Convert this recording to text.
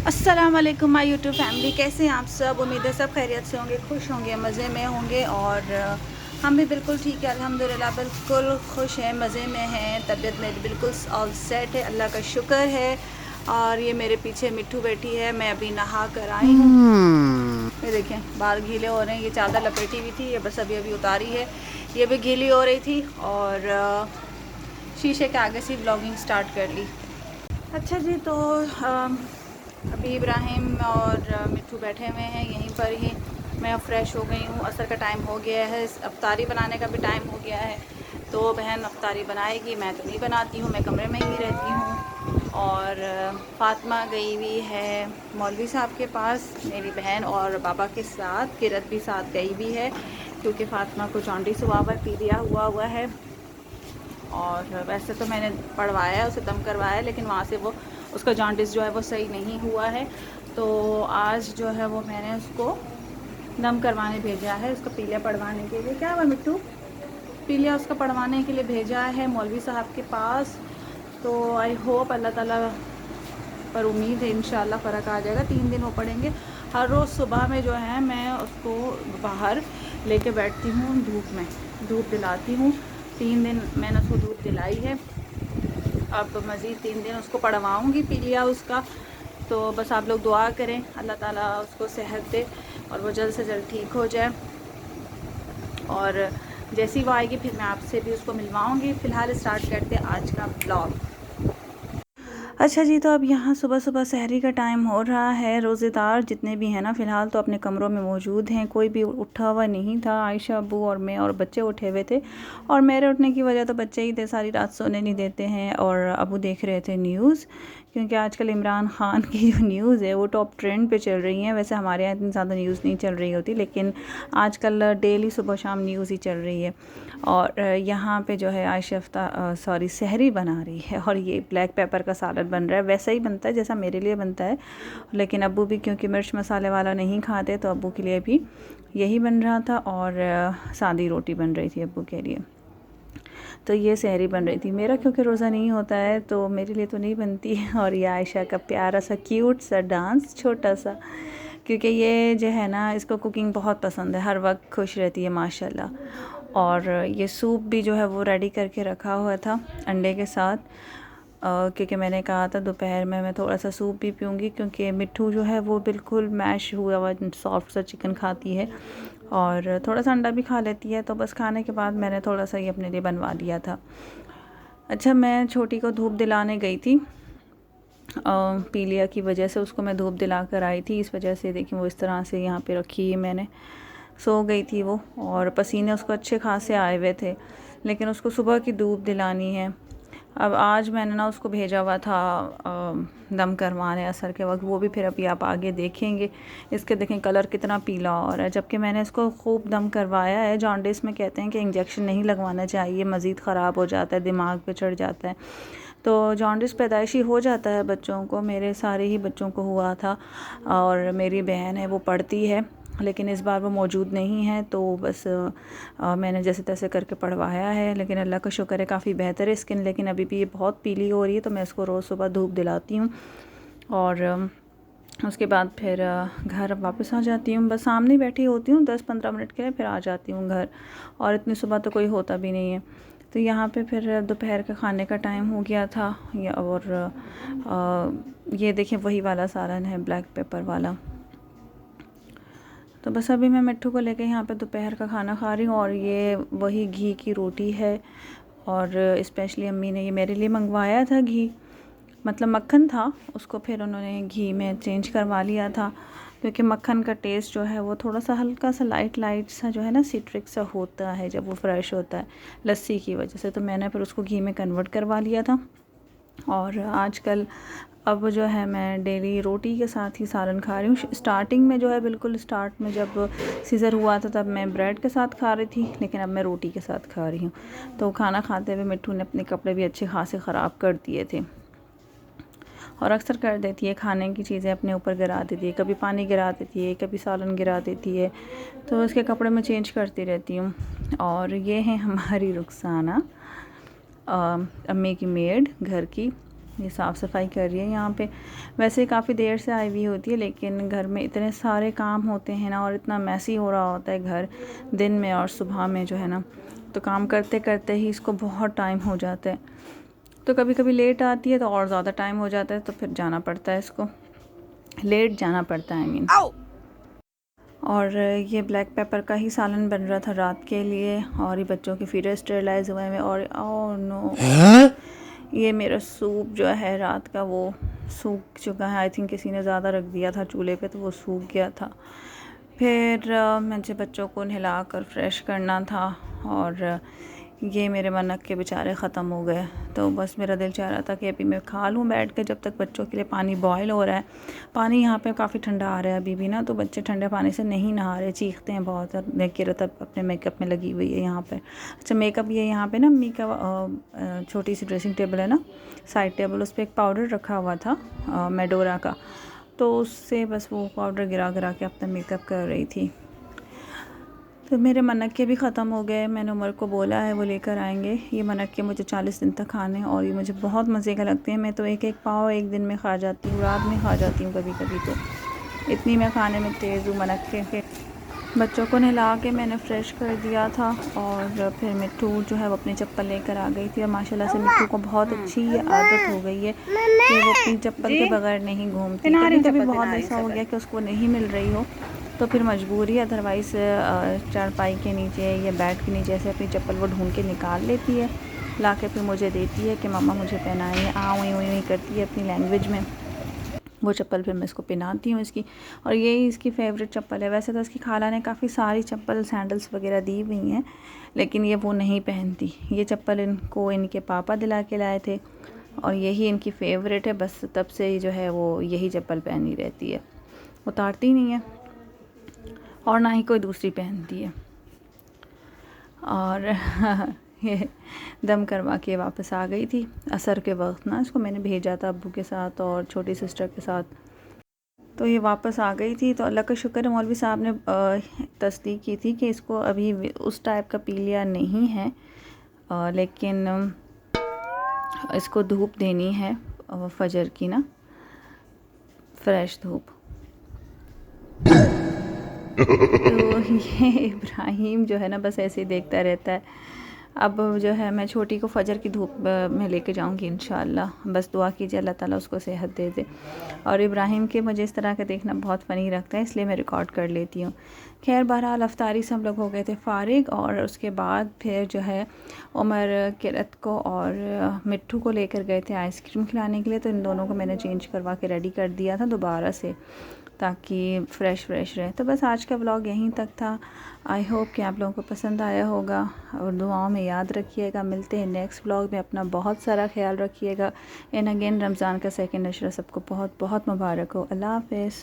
अस्सलाम वालेकुम my YouTube family, कैसे हैं आप सब। उम्मीद है सब खैरियत से होंगे, खुश होंगे, मज़े में होंगे। और हम भी बिल्कुल ठीक है, अल्हम्दुलिल्लाह बिल्कुल खुश हैं, मज़े में हैं। तबीयत मेरी बिल्कुल ऑल सेट है, अल्लाह का शुक्र है। और ये मेरे पीछे मिट्ठू बैठी है, मैं अभी नहा कर आई हूँ। ये देखें बाल गीले हो रहे हैं। ये चादर लपेटी हुई थी, ये बस अभी अभी उतारी है, ये भी गीली हो रही थी। और शीशे के आगे से व्लॉगिंग स्टार्ट कर ली। अच्छा जी, तो अभी इब्राहिम और मिट्ठू बैठे हुए हैं यहीं पर ही। मैं फ़्रेश हो गई हूँ, असर का टाइम हो गया है, अफ्तारी बनाने का भी टाइम हो गया है। तो बहन अफ्तारी बनाएगी, मैं तो नहीं बनाती हूँ, मैं कमरे में ही रहती हूँ। और फ़ातिमा गई हुई है मौलवी साहब के पास, मेरी बहन और पापा के साथ। किरत भी साथ गई हुई है क्योंकि फ़ातिमा को जॉन्डिस हुआ हुआ है, पीलिया हुआ है। और वैसे तो मैंने पढ़वाया है, उसे दम करवाया है, लेकिन वहाँ से वो उसका जॉन्डिस जो है वो सही नहीं हुआ है। तो आज जो है वो मैंने उसको दम करवाने भेजा है, उसका पीलिया पढ़वाने के लिए। क्या हुआ मिट्टू? पीलिया उसका पढ़वाने के लिए भेजा है मौलवी साहब के पास। तो आई होप अल्लाह ताला पर उम्मीद है इंशाल्लाह फ़र्क आ जाएगा। 3 दिन वो पढ़ेंगे। हर रोज़ सुबह में जो है मैं उसको बाहर लेके बैठती हूँ, धूप में धूप दिलाती हूँ। 3 दिन मैंने उसको धूप दिलाई है, अब मज़ीद 3 दिन उसको पढ़वाऊँगी पीलिया उसका। तो बस आप लोग दुआ करें, अल्लाह ताला उसको सेहत दे और वो जल्द से जल्द ठीक हो जाए। और जैसी वो आएगी फिर मैं आपसे भी उसको मिलवाऊँगी। फ़िलहाल स्टार्ट करते हैं आज का ब्लॉग। अच्छा जी, तो अब यहाँ सुबह सुबह सहरी का टाइम हो रहा है। रोज़ेदार जितने भी हैं ना फ़िलहाल तो अपने कमरों में मौजूद हैं, कोई भी उठा हुआ नहीं था। आयशा, अब्बू और मैं और बच्चे उठे हुए थे। और मेरे उठने की वजह तो बच्चे ही थे, सारी रात सोने नहीं देते हैं। और अब्बू देख रहे थे न्यूज़, क्योंकि आजकल इमरान ख़ान की जो न्यूज़ है वो टॉप ट्रेंड पे चल रही है। वैसे हमारे यहाँ इतनी ज़्यादा न्यूज़ नहीं चल रही होती, लेकिन आजकल डेली सुबह शाम न्यूज़ ही चल रही है। और यहाँ पे जो है आयशा सहरी बना रही है, और ये ब्लैक पेपर का सालन बन रहा है। वैसा ही बनता है जैसा मेरे लिए बनता है, लेकिन अब्बू भी क्योंकि मिर्च मसाले वाला नहीं खाते तो अब्बू के लिए भी यही बन रहा था। और सादी रोटी बन रही थी अब्बू के लिए। तो ये सहरी बन रही थी। मेरा क्योंकि रोज़ा नहीं होता है तो मेरे लिए तो नहीं बनती है। और ये आयशा का प्यारा सा क्यूट सा डांस, छोटा सा, क्योंकि ये जो है ना इसको कुकिंग बहुत पसंद है, हर वक्त खुश रहती है माशाल्लाह। और ये सूप भी जो है वो रेडी करके रखा हुआ था अंडे के साथ, क्योंकि मैंने कहा था दोपहर में मैं थोड़ा सा सूप भी पीऊँगी, क्योंकि मिट्ठू जो है वो बिल्कुल मैश हुआ हुआ सॉफ्ट सा चिकन खाती है और थोड़ा सा अंडा भी खा लेती है। तो बस खाने के बाद मैंने थोड़ा सा ये अपने लिए बनवा लिया था। अच्छा, मैं छोटी को धूप दिलाने गई थी, पीलिया की वजह से उसको मैं धूप दिला कर आई थी। इस वजह से देखिए वो इस तरह से यहाँ पे रखी है मैंने। सो गई थी वो और पसीने उसको अच्छे खासे आए हुए थे, लेकिन उसको सुबह की धूप दिलानी है। अब आज मैंने ना उसको भेजा हुआ था दम करवाने असर के वक्त, वो भी फिर अभी आप आगे देखेंगे। इसके देखें कलर कितना पीला हो रहा है, जबकि मैंने इसको खूब दम करवाया है। जॉन्डिस में कहते हैं कि इंजेक्शन नहीं लगवाना चाहिए, मज़ीद ख़राब हो जाता है, दिमाग पे चढ़ जाता है। तो जॉन्डिस पैदाइशी हो जाता है बच्चों को, मेरे सारे ही बच्चों को हुआ था। और मेरी बहन है वो पढ़ती है, लेकिन इस बार वो मौजूद नहीं है, तो बस मैंने जैसे तैसे करके पढ़वाया है। लेकिन अल्लाह का शुक्र है काफ़ी बेहतर है स्किन, लेकिन अभी भी ये बहुत पीली हो रही है। तो मैं इसको रोज़ सुबह धूप दिलाती हूँ और उसके बाद फिर घर वापस आ जाती हूँ। बस सामने बैठी होती हूँ 10-15 मिनट के लिए, फिर आ जाती हूँ घर। और इतनी सुबह तो कोई होता भी नहीं है। तो यहाँ पे फिर दोपहर का खाने का टाइम हो गया था। और ये देखें वही वाला सालन है, ब्लैक पेपर वाला। तो बस अभी मैं मिट्ठू को लेके यहाँ पे दोपहर का खाना खा रही हूँ। और ये वही घी की रोटी है, और स्पेशली अम्मी ने ये मेरे लिए मंगवाया था घी, मतलब मक्खन था, उसको फिर उन्होंने घी में चेंज करवा लिया था, क्योंकि मक्खन का टेस्ट जो है वो थोड़ा सा हल्का सा लाइट सा जो है ना सिट्रिक सा होता है जब वो फ्रेश होता है लस्सी की वजह से। तो मैंने फिर उसको घी में कन्वर्ट करवा लिया था। और आजकल अब जो है मैं डेली रोटी के साथ ही सालन खा रही हूँ। स्टार्टिंग में जो है बिल्कुल स्टार्ट में जब सीज़र हुआ था तब मैं ब्रेड के साथ खा रही थी, लेकिन अब मैं रोटी के साथ खा रही हूँ। तो खाना खाते हुए मिट्ठू ने अपने कपड़े भी अच्छे खासे ख़राब कर दिए थे, और अक्सर कर देती है, खाने की चीज़ें अपने ऊपर गिरा देती है, कभी पानी गिरा देती है, कभी सालन गिरा देती है। तो उसके कपड़े मैं चेंज करती रहती हूँ। और ये है हमारी रुखसाना, अम्मी की मेड घर की। ये साफ़ सफाई कर रही है यहाँ पे। वैसे काफ़ी देर से आई हुई होती है, लेकिन घर में इतने सारे काम होते हैं ना, और इतना मैसी हो रहा होता है घर दिन में और सुबह में जो है ना, तो काम करते करते ही इसको बहुत टाइम हो जाता है। तो कभी कभी लेट आती है तो और ज़्यादा टाइम हो जाता है, तो फिर जाना पड़ता है, इसको लेट जाना पड़ता है आई मीन। और ये ब्लैक पेपर का ही सालन बन रहा था रात के लिए, और ये बच्चों के फीडर स्टेरलाइज हुए हैं। और ओह नो, ये मेरा सूप जो है रात का वो सूख चुका है। आई थिंक किसी ने ज़्यादा रख दिया था चूल्हे पे, तो वो सूख गया था। फिर मुझे बच्चों को नहला कर फ्रेश करना था, और ये मेरे मनक के बेचारे ख़त्म हो गए। तो बस मेरा दिल चाह रहा था कि अभी मैं खा लूँ बैठ के, जब तक बच्चों के लिए पानी बॉयल हो रहा है। पानी यहाँ पे काफ़ी ठंडा आ रहा है अभी भी ना, तो बच्चे ठंडे पानी से नहीं नहा रहे, चीखते हैं बहुत। देखिए रतब अपने मेकअप में लगी हुई है यहाँ पे। अच्छा मेकअप ये यहाँ पे ना मम्मी का छोटी सी ड्रेसिंग टेबल है ना, साइड टेबल, उस पर एक पाउडर रखा हुआ था मेडोरा का, तो उससे बस वो पाउडर गिरा गिरा के अपना मेकअप कर रही थी। तो मेरे मनक्के भी ख़त्म हो गए। मैंने उमर को बोला है वो लेकर आएंगे। ये मनक्के मुझे 40 दिन तक खाने हैं, और ये मुझे बहुत मज़े का लगते हैं। मैं तो एक एक पाव एक दिन में खा जाती हूँ, रात में खा जाती हूँ कभी कभी, तो इतनी मैं खाने में तेज़ हूँ मनक्के के। बच्चों को नहला के मैंने फ़्रेश कर दिया था, और फिर मिट्टू जो है वो अपनी चप्पल लेकर आ गई थी। और माशाल्लाह से मिट्टू को बहुत अच्छी ये आदत हो गई है कि वो अपनी चप्पल के बगैर नहीं घूमती। कभी बहुत ऐसा हो गया कि उसको नहीं मिल रही हो, तो फिर मजबूरी, अदरवाइज़ चारपाई के नीचे या बेड के नीचे से अपनी चप्पल वो ढूंढ के निकाल लेती है, ला के फिर मुझे देती है कि मम्मा मुझे पहनाइए। वही करती है अपनी लैंग्वेज में। वो चप्पल फिर मैं इसको पहनाती हूँ इसकी, और यही इसकी फ़ेवरेट चप्पल है। वैसे तो इसकी खाला ने काफ़ी सारी चप्पल सैंडल्स वगैरह दी हुई हैं, लेकिन ये वो नहीं पहनती। ये चप्पल इनको इनके पापा दिला के लाए थे, और यही इनकी फ़ेवरेट है। बस तब से जो है वो यही चप्पल पहनी रहती है, उतारती नहीं है, और ना ही कोई दूसरी पहनती है। और ये दम करवा के वापस आ गई थी असर के वक्त ना। इसको मैंने भेजा था अब्बू के साथ और छोटी सिस्टर के साथ, तो ये वापस आ गई थी। तो अल्लाह का शुक्र है मौलवी साहब ने तस्दीक की थी कि इसको अभी उस टाइप का पीलिया नहीं है, लेकिन इसको धूप देनी है फजर की ना, फ्रेश धूप। तो ये इब्राहिम जो है ना बस ऐसे ही देखता रहता है। अब जो है मैं छोटी को फजर की धूप में लेके जाऊंगी इंशाल्लाह। बस दुआ कीजिए अल्लाह ताला उसको सेहत दे दे। और इब्राहिम के मुझे इस तरह का देखना बहुत फ़नी लगता है, इसलिए मैं रिकॉर्ड कर लेती हूँ। खैर बहरहाल अफ्तारी से हम लोग हो गए थे फ़ारिग, और उसके बाद फिर जो है उमर किरत को और मिट्ठू को लेकर गए थे आइसक्रीम खिलाने के लिए। तो इन दोनों को मैंने चेंज करवा के रेडी कर दिया था दोबारा से, ताकि फ़्रेश रहे। तो बस आज का व्लॉग यहीं तक था। आई होप कि आप लोगों को पसंद आया होगा, और दुआओं में याद रखिएगा। मिलते हैं नेक्स्ट व्लॉग में। अपना बहुत सारा ख्याल रखिएगा। एंड अगेन रमज़ान का सेकंड अशरा सबको बहुत बहुत मुबारक हो। अल्लाह हाफ़िज़।